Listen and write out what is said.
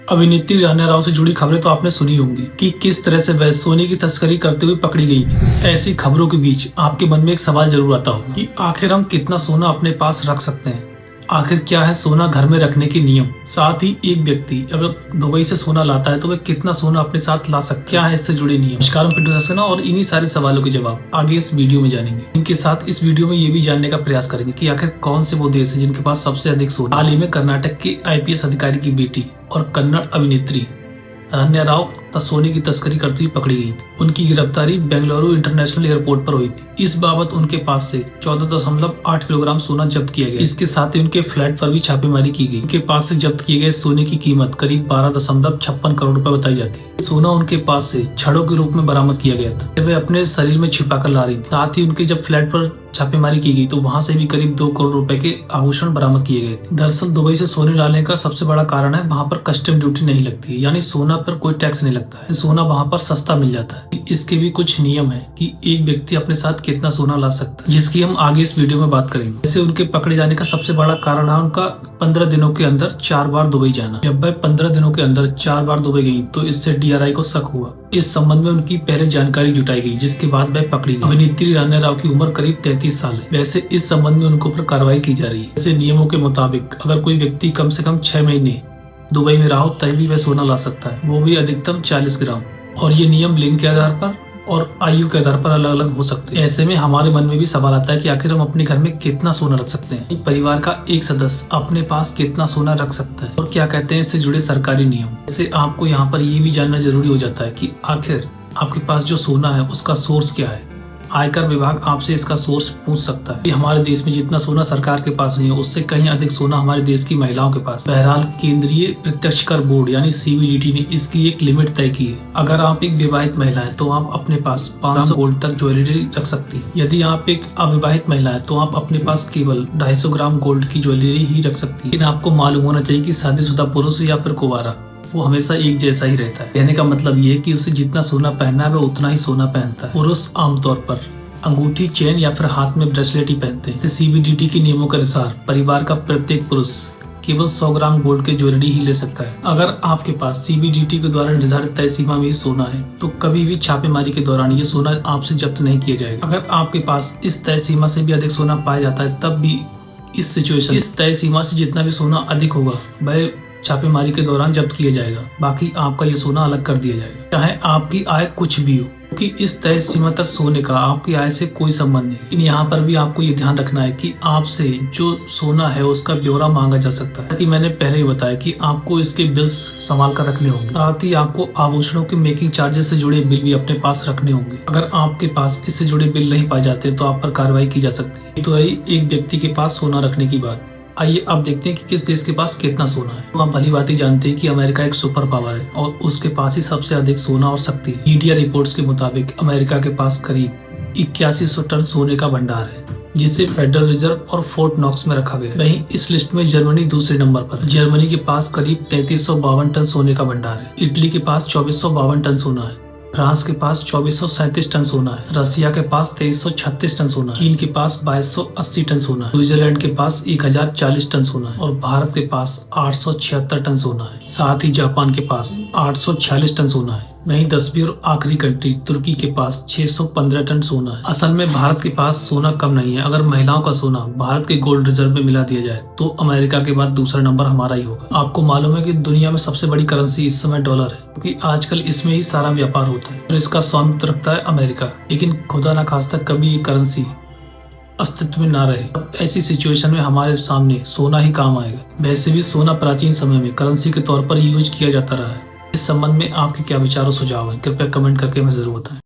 अभिनेत्री रान्या राव से जुड़ी खबरें तो आपने सुनी होंगी कि किस तरह से वह सोने की तस्करी करते हुए पकड़ी गई थी। ऐसी खबरों के बीच आपके मन में एक सवाल जरूर आता होगा कि आखिर हम कितना सोना अपने पास रख सकते हैं। आखिर क्या है सोना घर में रखने के नियम। साथ ही एक व्यक्ति अगर दुबई से सोना लाता है तो वह कितना सोना अपने साथ ला सकता है, क्या है इससे जुड़े नियम। नमस्कार, मैं पिंटू सक्सेना और इन्हीं सारे सवालों के जवाब आगे इस वीडियो में जानेंगे। इनके साथ इस वीडियो में ये भी जानने का प्रयास करेंगे कि आखिर कौन से वो देश है जिनके पास सबसे अधिक सोना। हाल ही में कर्नाटक के IPS अधिकारी की बेटी और कन्नड़ अभिनेत्री रान्या राव सोने की तस्करी करती हुई पकड़ी गई थी। उनकी गिरफ्तारी बेंगलुरु इंटरनेशनल एयरपोर्ट पर हुई थी। इस बाबत उनके पास से 14.8 किलोग्राम सोना जब्त किया गया। इसके साथ ही उनके फ्लैट पर भी छापेमारी की गई। उनके पास से जब्त किए गए सोने की कीमत करीब 12.56 करोड़ रुपए बताई जाती है। सोना उनके पास से छड़ों के रूप में बरामद किया गया था, वे अपने शरीर में छिपा कर ला रही थी। साथ ही उनके जब फ्लैट पर छापेमारी की गई तो वहां से भी करीब 2 करोड़ रुपए के आभूषण बरामद किए गए थे। दरअसल दुबई से सोने लाने का सबसे बड़ा कारण है वहां पर कस्टम ड्यूटी नहीं लगती है, यानी सोना पर कोई टैक्स नहीं लगता है। सोना वहां पर सस्ता मिल जाता है। इसके भी कुछ नियम है कि एक व्यक्ति अपने साथ कितना सोना ला सकता है, जिसकी हम आगे इस वीडियो में बात करेंगे। वैसे उनके पकड़े जाने का सबसे बड़ा कारण है उनका 15 दिनों के अंदर 4 बार दुबई जाना। जब वह 15 दिनों के अंदर 4 बार दुबई गई तो इससे DRI को शक हुआ। इस संबंध में उनकी पहले जानकारी जुटाई गई, जिसके बाद वह पकड़ी गई। अभिनेत्री रान्या राव की उम्र करीब 33 साल है। वैसे इस संबंध में उनके ऊपर कार्रवाई की जा रही है। ऐसे नियमों के मुताबिक अगर कोई व्यक्ति कम से कम 6 महीने दुबई में रहा हो तभी वह सोना ला सकता है, वो भी अधिकतम 40 ग्राम। और ये नियम लिंग के आधार पर और आयु के आधार पर अलग अलग हो सकते हैं। ऐसे में हमारे मन में भी सवाल आता है कि आखिर हम अपने घर में कितना सोना रख सकते हैं। परिवार का एक सदस्य अपने पास कितना सोना रख सकता है और क्या कहते हैं इससे जुड़े सरकारी नियम। इससे आपको यहाँ पर ये भी जानना जरूरी हो जाता है कि आखिर आपके पास जो सोना है उसका सोर्स क्या है। आयकर विभाग आपसे इसका सोर्स पूछ सकता है। हमारे देश में जितना सोना सरकार के पास नहीं है उससे कहीं अधिक सोना हमारे देश की महिलाओं के पास। बहरहाल केंद्रीय प्रत्यक्ष कर बोर्ड यानी CBDT ने इसकी एक लिमिट तय की है। अगर आप एक विवाहित महिला है तो आप अपने पास 500 गोल्ड तक ज्वेलरी रख सकती है। यदि आप एक अविवाहित महिला है तो आप अपने पास केवल 250 ग्राम गोल्ड की ज्वेलरी ही रख सकती है। लेकिन आपको मालूम होना चाहिए कि शादीशुदा पुरुष या फिर कुंवारा वो हमेशा एक जैसा ही रहता है। कहने का मतलब ये है कि उसे जितना सोना पहनना है वह उतना ही सोना पहनता है। पुरुष आमतौर पर अंगूठी, चेन या फिर हाथ में ब्रेसलेट ही पहनते हैं। CBDT के नियमों के अनुसार परिवार का प्रत्येक पुरुष केवल 100 ग्राम गोल्ड के ज्वेलरी ही ले सकता है। अगर आपके पास CBDT के द्वारा निर्धारित तय सीमा में ही सोना है तो कभी भी छापेमारी के दौरान ये सोना आपसे जब्त नहीं किया जाएगा। अगर आपके पास इस तय सीमा से भी अधिक सोना पाया जाता है तब भी इस तय सीमा से जितना भी सोना अधिक होगा वह छापेमारी के दौरान जब्त किया जाएगा। बाकी आपका ये सोना अलग कर दिया जाएगा, चाहे आपकी आय कुछ भी हो, क्योंकि इस तय सीमा तक सोने का आपकी आय से कोई संबंध नहीं। लेकिन यहाँ पर भी आपको ये ध्यान रखना है कि आपसे जो सोना है उसका ब्यौरा मांगा जा सकता है। कि मैंने पहले ही बताया कि आपको इसके बिल्स संभाल कर रखने होंगे। साथ ही आपको आभूषणों के मेकिंग चार्जेस से जुड़े बिल भी अपने पास रखने होंगे। अगर आपके पास इससे जुड़े बिल नहीं पाए जाते तो आप पर कार्रवाई की जा सकती है। तो यही एक व्यक्ति के पास सोना रखने की बात। आइए अब देखते हैं कि किस देश के पास कितना सोना है। तो आप भली बात ही जानते हैं कि अमेरिका एक सुपर पावर है और उसके पास ही सबसे अधिक सोना और शक्ति है। मीडिया रिपोर्ट्स के मुताबिक अमेरिका के पास करीब 8100 टन सोने का भंडार है, जिसे फेडरल रिजर्व और फोर्ट नॉक्स में रखा गया है। वहीं इस लिस्ट में जर्मनी दूसरे नंबर पर। जर्मनी के पास करीब 3352 टन सोने का भंडार है। इटली के पास 2452 टन सोना है। फ्रांस के पास 2437 टन सोना है। रसिया के पास 2336 टन सोना है। चीन के पास 2280 टन सोना है। स्विट्जरलैंड के पास 1040 टन सोना है और भारत के पास 876 टन सोना है। साथ ही जापान के पास 846 टन सोना है। वहीं 10वीं और आखिरी कंट्री तुर्की के पास 615 टन सोना है। असल में भारत के पास सोना कम नहीं है। अगर महिलाओं का सोना भारत के गोल्ड रिजर्व में मिला दिया जाए तो अमेरिका के बाद दूसरा नंबर हमारा ही होगा। आपको मालूम है कि दुनिया में सबसे बड़ी करेंसी इस समय डॉलर है, क्योंकि आजकल इसमें ही सारा व्यापार होता है और इसका स्वामित्व रखता है अमेरिका। लेकिन खुदा न खास्ता कभी ये करेंसी अस्तित्व में ना रहे। ऐसी सिचुएशन में हमारे सामने सोना ही काम आएगा। वैसे भी सोना प्राचीन समय में करेंसी के तौर पर यूज किया जाता रहा है। इस संबंध में आपके क्या विचार और सुझाव हैं, कृपया कमेंट करके हमें जरूर बताएं।